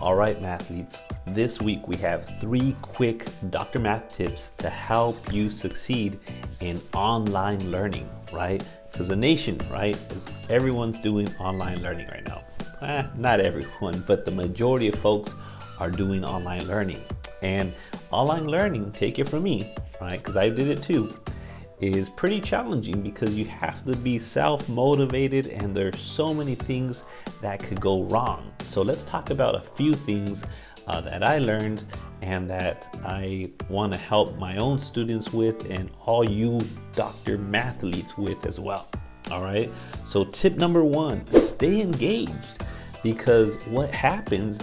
All right, mathletes, this week we have 3 quick Dr. Math tips to help you succeed in online learning, right? Because the nation, right, everyone's doing online learning right now. Not everyone, but the majority of folks are doing online learning. And online learning, take it from me, right, because I did it too, is pretty challenging because you have to be self-motivated and there's so many things that could go wrong. So let's talk about a few things that I learned and that I want to help my own students with and all you Dr. Mathletes with as well. All right, so tip number 1, stay engaged, because what happens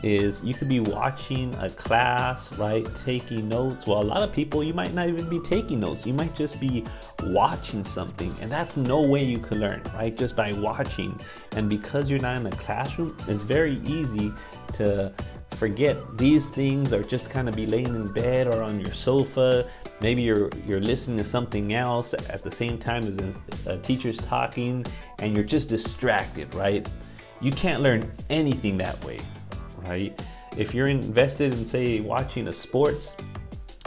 is you could be watching a class, right, taking notes. Well, a lot of people, you might not even be taking notes. You might just be watching something, and that's no way you can learn, right? Just by watching. And because you're not in a classroom, it's very easy to forget these things, or just kind of be laying in bed or on your sofa. Maybe you're listening to something else at the same time as a teacher's talking, and you're just distracted, right? You can't learn anything that way. Right? If you're invested in, say, watching a sports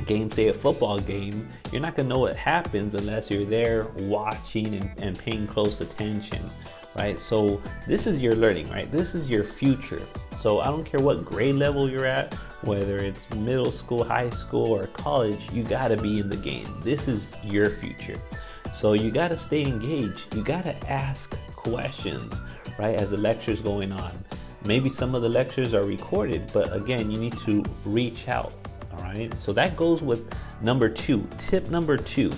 game, say a football game, you're not gonna know what happens unless you're there watching and paying close attention, right? So this is your learning, right? This is your future. So I don't care what grade level you're at, whether it's middle school, high school, or college, you gotta be in the game. This is your future. So you gotta stay engaged. You gotta ask questions, right, as the lecture's going on. Maybe some of the lectures are recorded, but again, you need to reach out, all right? So that goes with number 2. Tip number 2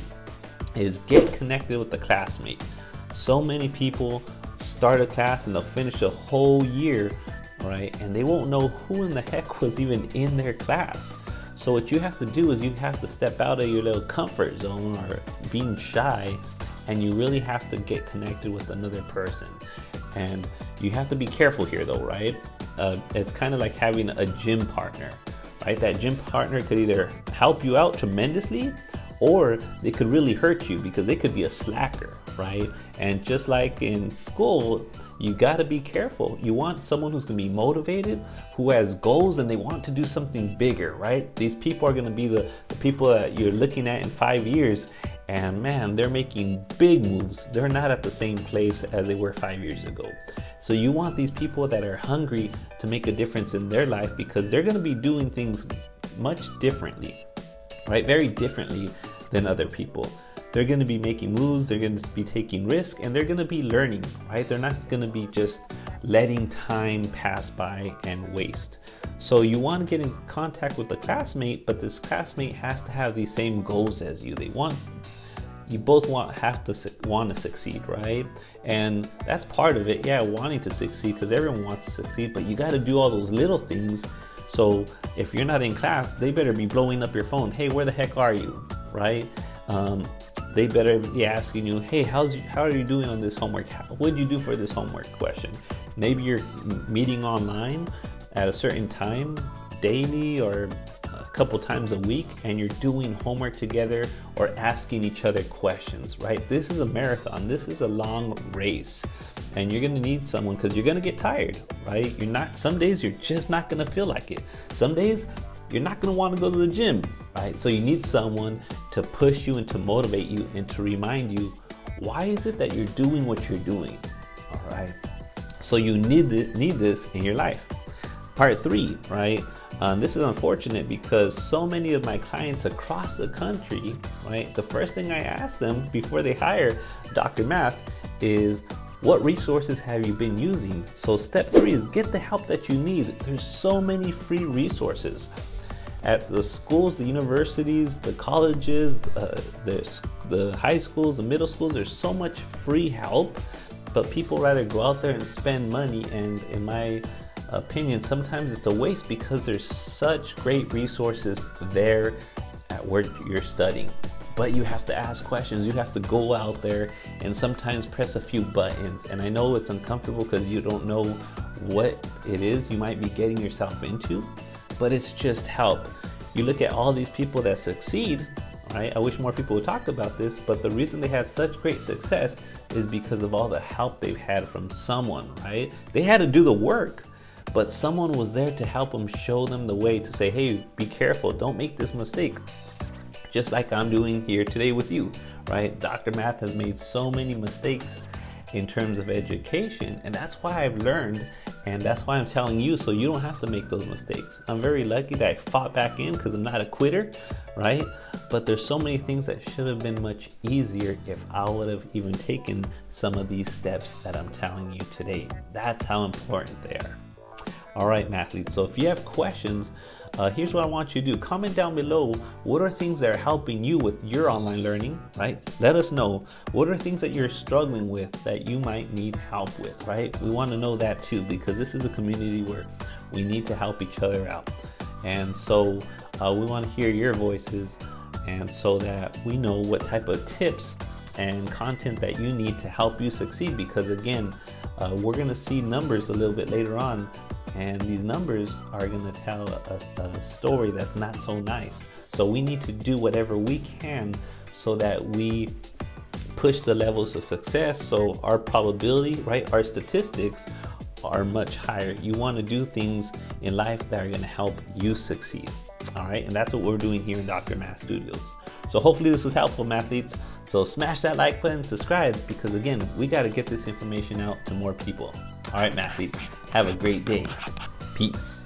is get connected with the classmate. So many people start a class and they'll finish a whole year, right? And they won't know who in the heck was even in their class. So what you have to do is you have to step out of your little comfort zone or being shy, and you really have to get connected with another person. And you have to be careful here though, right? It's kind of like having a gym partner, right? That gym partner could either help you out tremendously, or they could really hurt you because they could be a slacker, right? And just like in school, you got to be careful. You want someone who's going to be motivated, who has goals, and they want to do something bigger, right? These people are going to be the people that you're looking at in 5 years, and man, they're making big moves. They're not at the same place as they were 5 years ago. So you want these people that are hungry to make a difference in their life, because they're going to be doing things much differently, right? Very differently than other people. They're going to be making moves, they're going to be taking risks, and they're going to be learning, right? They're not going to be just letting time pass by and waste. So you want to get in contact with the classmate, but this classmate has to have the same goals as you. You both want to succeed, right? And that's part of it, yeah, wanting to succeed, because everyone wants to succeed, but you got to do all those little things. So if you're not in class, they better be blowing up your phone. Hey, where the heck are you, right? They better be asking you, hey, how are you doing on this homework? What did you do for this homework question? Maybe you're meeting online at a certain time daily or a couple times a week, and you're doing homework together or asking each other questions, right? This is a marathon. This is a long race, and you're going to need someone, because you're going to get tired, right? Some days you're just not going to feel like it. Some days you're not going to want to go to the gym, right? So you need someone to push you and to motivate you and to remind you, why is it that you're doing what you're doing? All right. So you need this in your life. Part 3, right? This is unfortunate because so many of my clients across the country, right, the first thing I ask them before they hire Dr. Math is, what resources have you been using? So step 3 is get the help that you need. There's so many free resources at the schools, the universities, the colleges, the high schools, the middle schools. There's so much free help, but people rather go out there and spend money. And in my opinion, sometimes it's a waste, because there's such great resources there at where you're studying. But you have to ask questions. You have to go out there and sometimes press a few buttons. And I know it's uncomfortable because you don't know what it is you might be getting yourself into, but it's just help. You look at all these people that succeed, right? I wish more people would talk about this, but the reason they had such great success is because of all the help they've had from someone, right? They had to do the work, but someone was there to help them, show them the way, to say, hey, be careful, don't make this mistake. Just like I'm doing here today with you, right? Dr. Math has made so many mistakes in terms of education, and that's why I've learned, and that's why I'm telling you, so you don't have to make those mistakes. I'm very lucky that I fought back in because I'm not a quitter, right? But there's so many things that should have been much easier if I would have even taken some of these steps that I'm telling you today. That's how important they are. All right, mathletes, so if you have questions, here's what I want you to do. Comment down below, what are things that are helping you with your online learning, right? Let us know, what are things that you're struggling with that you might need help with, right? We want to know that too, because this is a community where we need to help each other out. And so we want to hear your voices, and so that we know what type of tips and content that you need to help you succeed. Because again, we're going to see numbers a little bit later on, and these numbers are going to tell a story that's not so nice. So we need to do whatever we can so that we push the levels of success, so our probability, right, our statistics are much higher. You want to do things in life that are going to help you succeed. All right, and that's what we're doing here in Dr. Math Studios. So hopefully this was helpful, mathletes. So smash that like button, subscribe, because again, we got to get this information out to more people. All right, mathletes, have a great day. Peace.